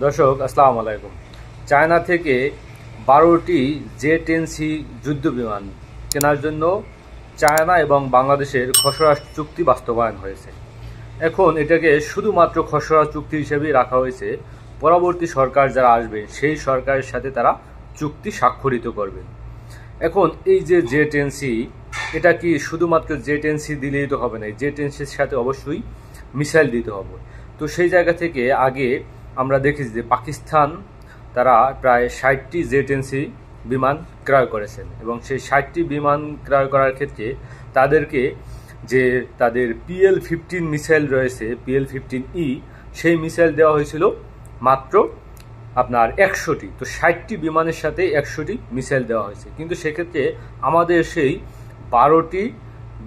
দর্শক আসসালামু আলাইকুম। চায়না থেকে 12টি জে-10সি যুদ্ধ বিমান কেনার জন্য চায়না এবং বাংলাদেশের খসড়া চুক্তি বাস্তবায়ন হয়েছে। এখন এটাকে শুধুমাত্র খসড়া চুক্তি হিসেবেই রাখা হয়েছে। পরবর্তী সরকার যারা আসবে সেই সরকারের সাথে তারা চুক্তি স্বাক্ষরিত করবেন। এখন এই যে জে-10সি, এটা কি শুধুমাত্র জে-10সি দিলেই তো হবে না, জে-10সির সাথে অবশ্যই মিসাইল দিতে হবে। তো সেই জায়গা থেকে আগে আমরা দেখেছি যে পাকিস্তান তারা প্রায় 60টি জে-10সি বিমান ক্রয় করেছেন এবং সেই 60টি বিমান ক্রয় করার ক্ষেত্রে তাদেরকে যে তাদের PL-15 মিসাইল রয়েছে, PL-15E, সেই মিসাইল দেওয়া হয়েছিল মাত্র আপনার 100টি। তো 60টি বিমানের সাথে 100টি মিসাইল দেওয়া হয়েছে, কিন্তু সেক্ষেত্রে আমাদের সেই 12টি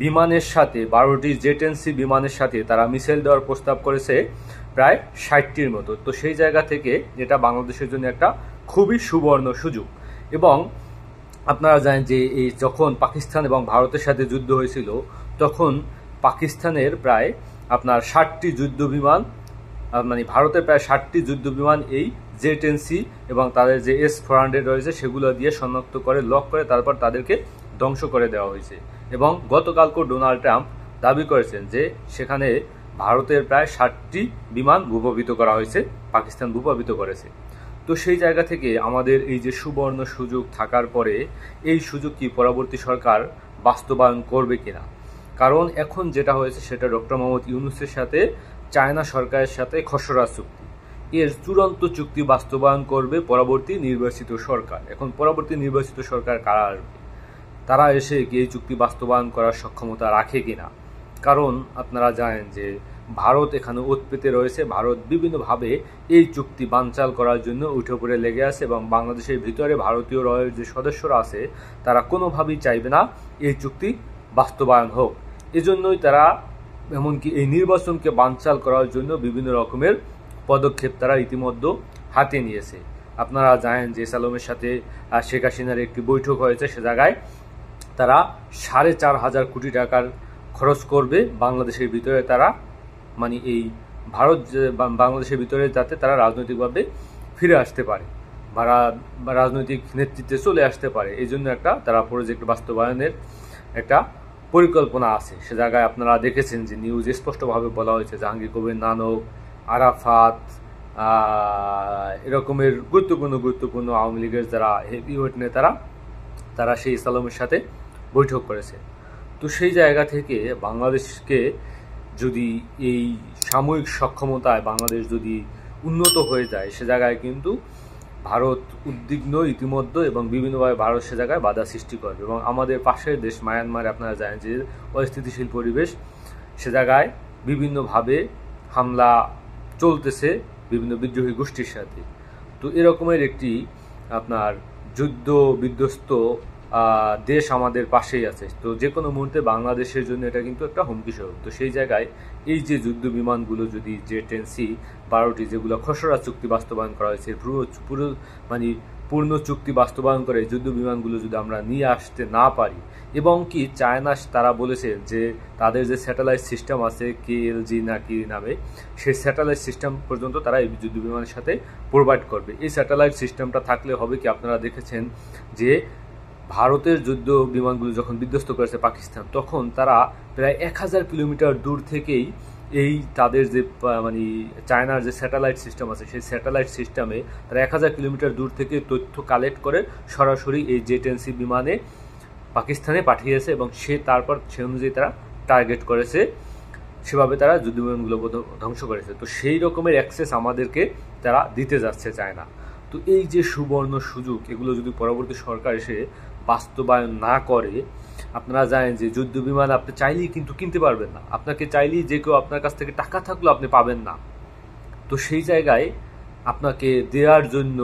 বিমানের সাথে 12টি জে-10সি বিমানের সাথে তারা মিসাইল দেওয়ার প্রস্তাব করেছে প্রায় 60টির মতো। তো সেই জায়গা থেকে এটা বাংলাদেশের জন্য একটা খুবই সুবর্ণ সুযোগ। এবং আপনারা জানেন যে এই যখন পাকিস্তান এবং ভারতের সাথে যুদ্ধ হয়েছিল তখন পাকিস্তানের প্রায় আপনার 60টি যুদ্ধ বিমান, মানে ভারতের প্রায় 60টি যুদ্ধ বিমান এই জে-10সি এবং তাদের যে S-400 রয়েছে সেগুলো দিয়ে শনাক্ত করে লক করে তারপর তাদেরকে ধ্বংস করে দেওয়া হয়েছে। এবং গতকালকেও ডোনাল্ড ট্রাম্প দাবি করেছেন যে সেখানে ভারতের প্রায় 60টি বিমান ভূপাতিত করা হয়েছে, পাকিস্তান ভূপাতিত করেছে। তো সেই জায়গা থেকে আমাদের এই যে সুবর্ণ সুযোগ থাকার পরে এই সুযোগ কি পরবর্তী সরকার বাস্তবায়ন করবে কিনা? কারণ এখন যেটা হয়েছে সেটা ডক্টর মোহাম্মদ ইউনূসের সাথে চায়না সরকারের সাথে খসড়া চুক্তি, এর চূড়ান্ত চুক্তি বাস্তবায়ন করবে পরবর্তী নির্বাচিত সরকার। এখন পরবর্তী নির্বাচিত সরকার কারা আসবে, তারা এসে কি এই চুক্তি বাস্তবায়ন করার সক্ষমতা রাখে কিনা? কারণ আপনারা জানেন যে ভারত এখানে ওত পেতে রয়েছে, ভারত বিভিন্নভাবে এই চুক্তি বানচাল করার জন্য উঠে পড়ে লেগে আছে এবং বাংলাদেশের ভিতরে ভারতীয় রয়ের যে সদস্যরা আছে তারা কোনোভাবেই চাইবে না এই চুক্তি বাস্তবায়ন হোক। এজন্যই তারা এমনকি এই নির্বাচনকে বানচাল করার জন্য বিভিন্ন রকমের পদক্ষেপ তারা ইতিমধ্যে হাতে নিয়েছে। আপনারা জানেন যে সালমের সাথে শেখ হাসিনার একটি বৈঠক হয়েছে, সে জায়গায় তারা 4,500 কোটি টাকার খরচ করবে বাংলাদেশের ভিতরে, তারা মানে এই ভারত বাংলাদেশের ভিতরে যাতে তারা রাজনৈতিকভাবে ফিরে আসতে পারে বা রাজনৈতিক নেতৃত্বে চলে আসতে পারে, এই জন্য একটা তারা প্রজেক্ট বাস্তবায়নের একটা পরিকল্পনা আছে। সে জায়গায় আপনারা দেখেছেন যে নিউজ স্পষ্টভাবে বলা হয়েছে জাহাঙ্গীর কবির নানক, আরাফাত, এরকমের গুরুত্বপূর্ণ আওয়ামী লীগের যারা হেভিওয়েট নেতারা তারা সেই সালমের সাথে বৈঠক করেছে। তো সেই জায়গা থেকে বাংলাদেশকে যদি এই সাময়িক সক্ষমতায় বাংলাদেশ যদি উন্নত হয়ে যায় সে জায়গায় কিন্তু ভারত উদ্বিগ্ন ইতিমধ্যে এবং বিভিন্নভাবে ভারত সে জায়গায় বাধা সৃষ্টি করবে। এবং আমাদের পাশের দেশ মায়ানমারে আপনারা জানেন যে অস্থিতিশীল পরিবেশ, সে জায়গায় বিভিন্নভাবে হামলা চলতেছে বিভিন্ন বিদ্রোহী গোষ্ঠীর সাথে। তো এরকমের একটি আপনার যুদ্ধ বিধ্বস্ত দেশ আমাদের পাশেই আছে। তো যে কোনো মুহূর্তে বাংলাদেশের জন্য এটা কিন্তু একটা হুমকি স্বরূপ। তো সেই জায়গায় এই যে যুদ্ধ বিমানগুলো যদি জে-10সি 12টি যেগুলো খসড়া চুক্তি বাস্তবায়ন করা হয়েছে পুরো মানে পূর্ণ চুক্তি বাস্তবায়ন করে যুদ্ধ বিমানগুলো যদি আমরা নিয়ে আসতে না পারি, এবং কি চায়না তারা বলেছে যে তাদের যে স্যাটেলাইট সিস্টেম আছে KLG না কি নামে, সেই স্যাটেলাইট সিস্টেম পর্যন্ত তারা এই যুদ্ধ বিমানের সাথে প্রোভাইড করবে। এই স্যাটেলাইট সিস্টেমটা থাকলে হবে কি, আপনারা দেখেছেন যে ভারতের যুদ্ধ বিমানগুলো যখন বিধ্বস্ত করেছে পাকিস্তান তখন তারা প্রায় 1000 কিলোমিটার দূর থেকেই এই তাদের যে মানে চায়নার যে স্যাটেলাইট সিস্টেম আছে সেই স্যাটেলাইট সিস্টেমে তারা 1000 কিলোমিটার দূর থেকে তথ্য কালেক্ট করে সরাসরি এই জে-10সি বিমানে পাকিস্তানে পাঠিয়েছে এবং তারপর সে অনুযায়ী তারা টার্গেট করেছে, সেভাবে তারা যুদ্ধ বিমানগুলো ধ্বংস করেছে। তো সেই রকমের অ্যাক্সেস আমাদেরকে তারা দিতে যাচ্ছে চায়না। তো এই যে সুবর্ণ সুযোগ, এগুলো যদি পরবর্তী সরকার এসে বাস্তবায়ন না করে, আপনারা জানেন যে যুদ্ধ বিমান আপনি চাইলেই কিন্তু কিনতে পারবেন না, আপনাকে চাইলেই যে কেউ আপনার কাছ থেকে টাকা থাকলেও আপনি পাবেন না। তো সেই জায়গায় আপনাকে দেওয়ার জন্য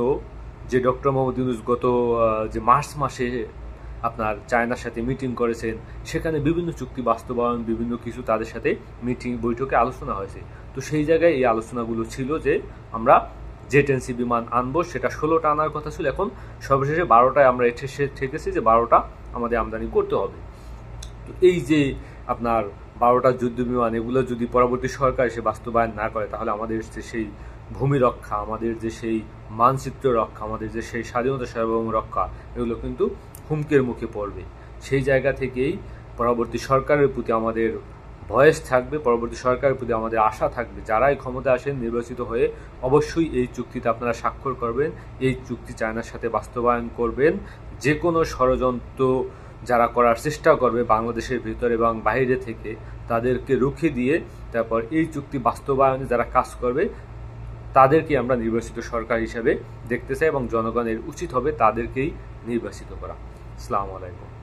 যে ডক্টর মোহাম্মদ ইউনূস গত যে মার্চ মাসে আপনার চায়নার সাথে মিটিং করেছেন, সেখানে বিভিন্ন চুক্তি বাস্তবায়ন বিভিন্ন কিছু তাদের সাথে বৈঠকে আলোচনা হয়েছে। তো সেই জায়গায় এই আলোচনাগুলো ছিল যে আমরা জে-10সি বিমান আনবো, সেটা 16টা আনার কথা ছিল, এখন সর্বশেষে 12টায় আমরা ঠেকেছি যে 12টা আমাদের আমদানি করতে হবে। তো এই যে আপনার 12টা যুদ্ধ বিমান, এগুলো যদি পরবর্তী সরকার এসে বাস্তবায়ন না করে তাহলে আমাদের সেই ভূমি রক্ষা, আমাদের যে সেই মানচিত্র রক্ষা, আমাদের যে সেই স্বাধীনতা সার্বভৌম রক্ষা, এগুলো কিন্তু হুমকির মুখে পড়বে। সেই জায়গা থেকেই পরবর্তী সরকারের প্রতি আমাদের ভয়েস থাকবে, পরবর্তী সরকারের প্রতি আমাদের আশা থাকবে, যারাই ক্ষমতা আসেন নির্বাচিত হয়ে অবশ্যই এই চুক্তিতে আপনারা স্বাক্ষর করবেন, এই চুক্তি চায়নার সাথে বাস্তবায়ন করবেন। যে কোনো ষড়যন্ত্র যারা করার চেষ্টা করবে বাংলাদেশের ভিতরে এবং বাইরে থেকে, তাদেরকে রুখে দিয়ে তারপর এই চুক্তি বাস্তবায়নে যারা কাজ করবে তাদেরকে আমরা নির্বাচিত সরকার হিসেবে দেখতে চাই এবং জনগণের উচিত হবে তাদেরকেই নির্বাচিত করা। আসসালামু আলাইকুম।